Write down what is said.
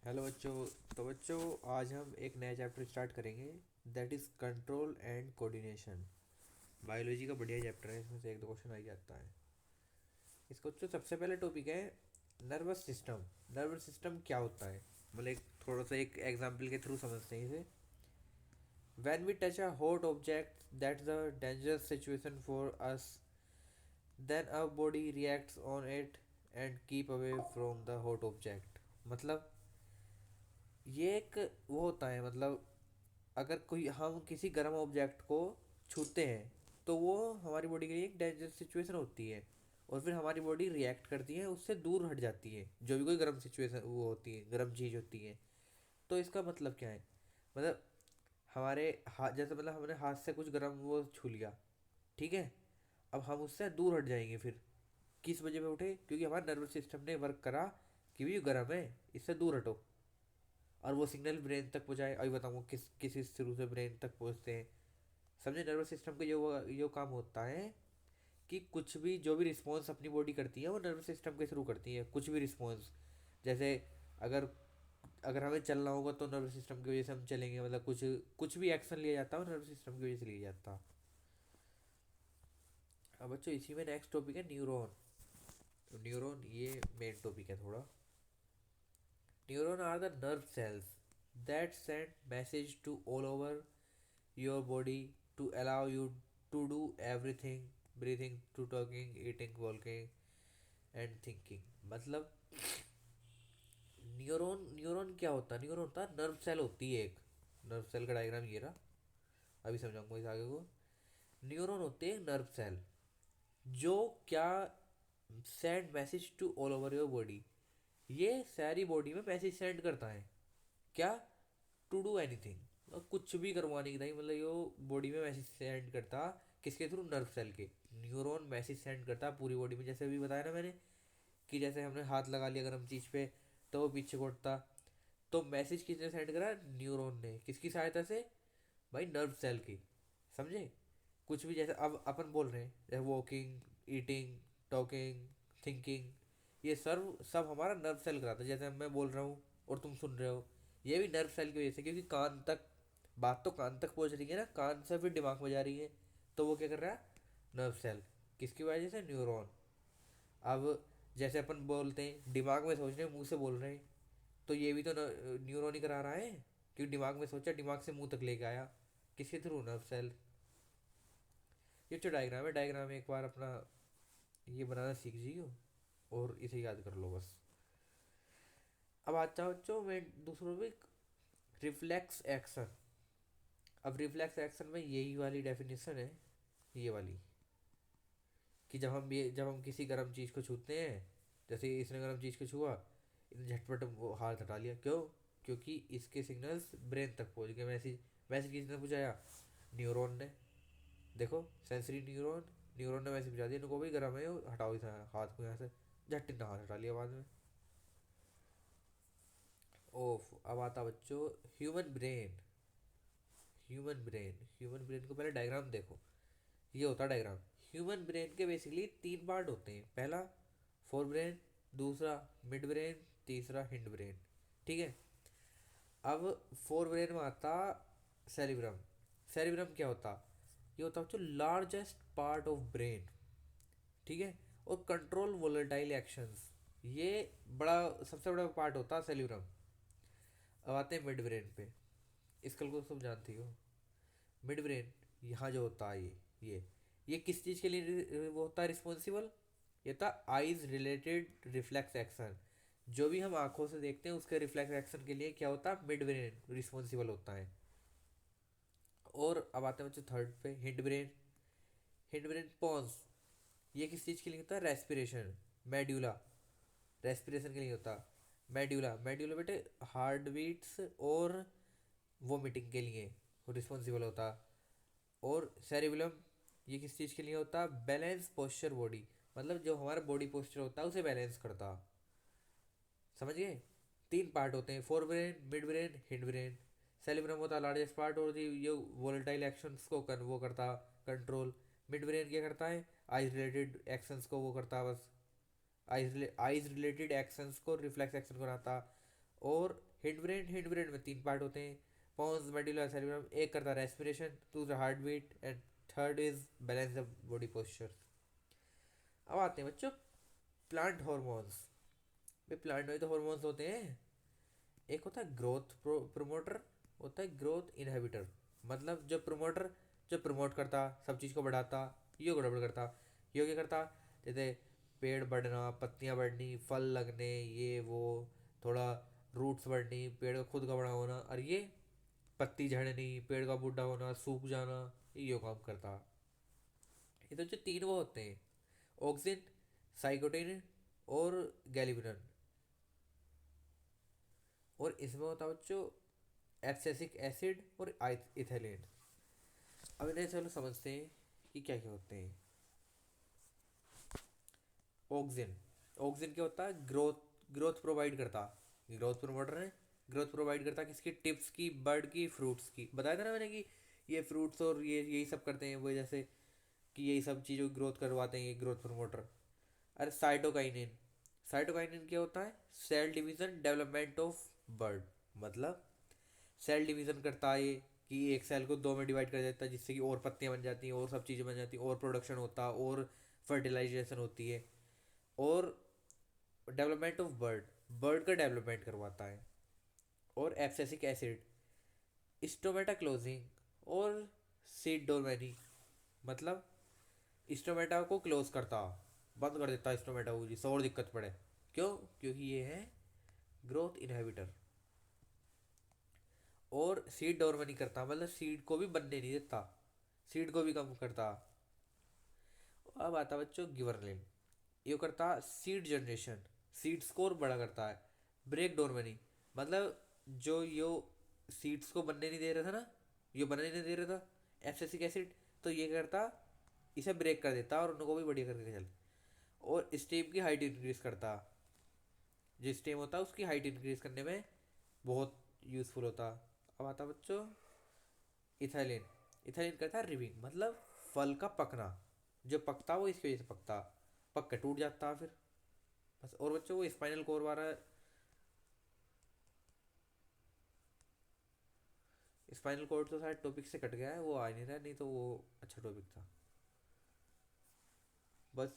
Hello बच्चों। तो बच्चों, आज हम एक नया चैप्टर स्टार्ट करेंगे, that is control and coordination. Biology का बढ़िया चैप्टर है, इसमें से एक दो क्वेश्चन आ ही जाता है। इसका बच्चों सबसे पहले टॉपिक है नर्वस सिस्टम। नर्वस सिस्टम क्या होता है, मतलब एक थोड़ा सा एक एग्जांपल के थ्रू समझते हैं इसे। When we touch a hot object that's a dangerous situation for us, then our body reacts on it and keep away from the hot object. मतलब ये एक वो होता है, मतलब अगर कोई हम किसी गर्म ऑब्जेक्ट को छूते हैं तो वो हमारी बॉडी के लिए एक डेंजर सिचुएशन होती है, और फिर हमारी बॉडी रिएक्ट करती है, उससे दूर हट जाती है जो भी कोई गर्म सिचुएशन वो होती है, गर्म चीज़ होती है। तो इसका मतलब क्या है, मतलब हमारे हाथ जैसे, मतलब हमने हाथ से कुछ गर्म वो छू लिया, ठीक है। अब हम उससे दूर हट जाएंगे, फिर किस वजह पे उठे, क्योंकि हमारा नर्वस सिस्टम ने वर्क करा कि भी ये गर्म है, इससे दूर हटो, और वो सिग्नल ब्रेन तक पहुँचाए। अभी बताऊँ किस किस थ्रू से ब्रेन तक पहुँचते हैं। समझे, नर्वस सिस्टम का जो काम होता है कि कुछ भी जो भी रिस्पॉन्स अपनी बॉडी करती है वो नर्वस सिस्टम के थ्रू करती है, कुछ भी रिस्पॉन्स। जैसे अगर अगर हमें चलना होगा तो नर्वस सिस्टम की वजह से हम चलेंगे, मतलब कुछ कुछ भी एक्शन लिया जाता है वो नर्वस सिस्टम की वजह से लिया जाता है। अब बच्चों इसी में नेक्स्ट टॉपिक है न्यूरॉन। तो न्यूरॉन ये मेन टॉपिक है थोड़ा। Neuron are the nerve cells that send message to all over your body to allow you to do everything, breathing to talking, eating, walking and thinking। मतलब neuron neuron क्या होता है, neuron होता है nerve cell होती है एक। Nerve cell का डायग्राम ये रहा, अभी समझाऊंगा इस आगे को। न्यूरॉन होते हैं नर्व सेल जो क्या send message to all over your body. ये सारी बॉडी में मैसेज सेंड करता है, क्या, टू डू एनीथिंग, कुछ भी करवाने की नहीं, मतलब यो बॉडी में मैसेज सेंड करता। किसके थ्रू, नर्व सेल के। न्यूरॉन मैसेज सेंड करता पूरी बॉडी में, जैसे अभी बताया ना मैंने कि जैसे हमने हाथ लगा लिया गर्म चीज़ पे तो वो पीछे को उठता। तो मैसेज किसने सेंड करा, न्यूरॉन ने। किसकी सहायता से, भाई नर्व सेल की। समझे, कुछ भी जैसे अब अपन बोल रहे हैं, जैसे वॉकिंग, ईटिंग, टॉकिंग, थिंकिंग, ये सब सब हमारा नर्व सेल कराता है। जैसे मैं बोल रहा हूँ और तुम सुन रहे हो, ये भी नर्व सेल की वजह से, क्योंकि कान तक बात तो कान तक पहुँच रही है ना, कान से फिर दिमाग में जा रही है, तो वो क्या कर रहा है, नर्व सेल। किसकी वजह से, न्यूरॉन। अब जैसे अपन बोलते हैं दिमाग में सोच रहे हैं, मुंह से बोल रहे हैं, तो ये भी तो न्यूरॉन ही करा रहा है, क्योंकि दिमाग में सोचा, दिमाग से मुंह तक लेके आया, किसके थ्रू, नर्व सेल। ये जो डायग्राम है, डायग्राम एक बार अपना ये बनाना सीख जियो और इसे याद कर लो बस। अब आता हूँ बच्चों मैं दूसरों में, रिफ्लेक्स एक्शन। अब रिफ्लेक्स एक्शन में यही वाली डेफिनेशन है, ये वाली, कि जब हम किसी गर्म चीज़ को छूते हैं, जैसे इसने गर्म चीज़ को छुआ, इसने झटपट वो हाथ हटा लिया, क्यों, क्योंकि इसके सिग्नल्स ब्रेन तक पहुंच गए। मैसेज मैसेज किसने पहुंचाया, न्यूरॉन ने। देखो, सेंसरी न्यूरॉन, न्यूरॉन ने मैसेज पहुंचा दिया इनको, भाई गर्म है, हटाओ इस हाथ को यहाँ से। झट ने हाथ हटा लिया बाद में। ओफ, अब आता बच्चों ह्यूमन ब्रेन। ह्यूमन ब्रेन को पहले डायग्राम देखो, ये होता है डायग्राम। ह्यूमन ब्रेन के बेसिकली तीन पार्ट होते हैं, पहला फोर ब्रेन, दूसरा मिड ब्रेन, तीसरा हिंड ब्रेन, ठीक है। अब फोर ब्रेन में आता सेरिब्रम। सेरिब्रम क्या होता, ये होता है जो लार्जेस्ट पार्ट ऑफ ब्रेन, ठीक है, और कंट्रोल वोलेटाइल एक्शंस, ये बड़ा सबसे बड़ा पार्ट होता है सेरिब्रम। अब आते हैं मिड ब्रेन पे, इसका को सब जानती हो। मिड ब्रेन यहाँ जो होता है, ये किस चीज़ के लिए वो होता है रिस्पॉन्सिबल, ये था आइज रिलेटेड रिफ्लेक्स एक्शन। जो भी हम आंखों से देखते हैं उसके रिफ्लेक्स एक्शन के लिए क्या होता है, मिड ब्रेन रिस्पॉन्सिबल होता है। और अब आते हैं बच्चों थर्ड पे, hind brain. Hind brain pons, ये किस चीज़ के लिए होता है, रेस्पिरेशन। मेड्यूला, रेस्पिरेशन के लिए होता है। मेड्यूला मेड्यूला बेटे हार्ट बीट्स और वोमिटिंग के लिए रिस्पॉन्सिबल होता। और सेरिबेलम, ये किस चीज़ के लिए होता है, बैलेंस पोस्चर बॉडी, मतलब जो हमारा बॉडी पोस्चर होता है उसे बैलेंस करता। समझ गए, तीन पार्ट होते हैं, fore brain, mid brain, hind brain. Cerebrum होता है लार्जेस्ट पार्ट, और ये वोलेटाइल एक्शंस को वो करता कंट्रोल। मिड ब्रेन क्या करता है, आइज रिलेटेड एक्शंस को वो करता बस, आइज रिलेटेड एक्शंस को रिफ्लेक्स एक्शन कराता। और हिंड ब्रेन में तीन पार्ट होते हैं। पॉन्स मेडुला सेरिब्रम, एक करता है रेस्पिरेशन, दूसरा heart beat and third is balance the body posture. अब आते हैं बच्चों प्लांट हॉर्मोन्स। भाई प्लांट में तो हॉर्मोन्स होते हैं, एक होता है ग्रोथ प्रोमोटर, होता है ग्रोथ इनहिबिटर। मतलब जो प्रमोट करता, सब चीज़ को बढ़ाता, यो गड़बड़ करता। यो क्या करता, जैसे पेड़ बढ़ना, पत्तियाँ बढ़नी, फल लगने, ये वो, थोड़ा रूट्स बढ़नी, पेड़ का खुद का बड़ा होना, और ये पत्ती झड़नी, पेड़ का बूढ़ा होना, सूख जाना, ये काम करता। ये तो जो तीन वो होते हैं, ऑक्सिन, साइकोटिन और गैलिबिनन। और इसमें होता है बच्चों एब्सेसिक एसिड और इथेलिन। अब इन्हें चलो समझते हैं कि क्या क्या होते हैं। ऑक्सिन, ऑक्सिन क्या होता है, ग्रोथ प्रोवाइड करता, ग्रोथ प्रमोटर है। ग्रोथ प्रोवाइड करता किसकी, टिप्स की, बर्ड की, फ्रूट्स की। बताया था ना मैंने कि ये फ्रूट्स और ये यही सब करते हैं वो, जैसे कि यही सब चीज़ों की ग्रोथ करवाते हैं ये ग्रोथ प्रमोटर। अरे साइटोकाइनिन, साइटोकाइनिन क्या होता है, cell division development of bird. मतलब सेल डिवीजन करता है ये, कि एक सेल को दो में डिवाइड कर देता है, जिससे कि और पत्तियां बन जाती हैं, और सब चीज़ें बन जाती हैं, और प्रोडक्शन होता है, और फर्टिलाइजेशन होती है। और डेवलपमेंट ऑफ बर्ड, बर्ड का डेवलपमेंट करवाता है। और एब्सेसिक एसिड स्टोमेटा क्लोजिंग और सीड डोरमैनी। मतलब स्टोमेटा को क्लोज करता, बंद कर देता स्टोमेटा को, जिससे और दिक्कत पड़े। क्यों, क्योंकि ये है ग्रोथ इनहिबिटर। और सीड डोरमैनी करता, मतलब सीड को भी बनने नहीं देता, सीड को भी कम करता। अब आता बच्चों गिबरलिन, ये करता सीड जनरेशन, सीड स्कोर बड़ा करता है। ब्रेक डोरमनी, मतलब जो यो सीड्स को बनने नहीं दे रहा था ना, यो बनने नहीं दे रहा था एब्सिसिक एसिड, तो ये करता इसे ब्रेक कर देता और उनको भी बढ़िया करके चल। और स्टेम की हाइट इंक्रीज करता, जो स्टेम होता है उसकी हाइट इंक्रीज करने में बहुत यूजफुल होता। अब आता बच्चों इथाइलिन, इथाइलिन करता है रिविंग, मतलब फल का पकना, जो पकता वो इसकी वजह से पकता, पक के टूट जाता फिर बस। और बच्चों वो स्पाइनल कोर वाला, स्पाइनल कोर्ड तो शायद टॉपिक से कट गया है, वो आ नहीं रहा, नहीं तो वो अच्छा टॉपिक था। बस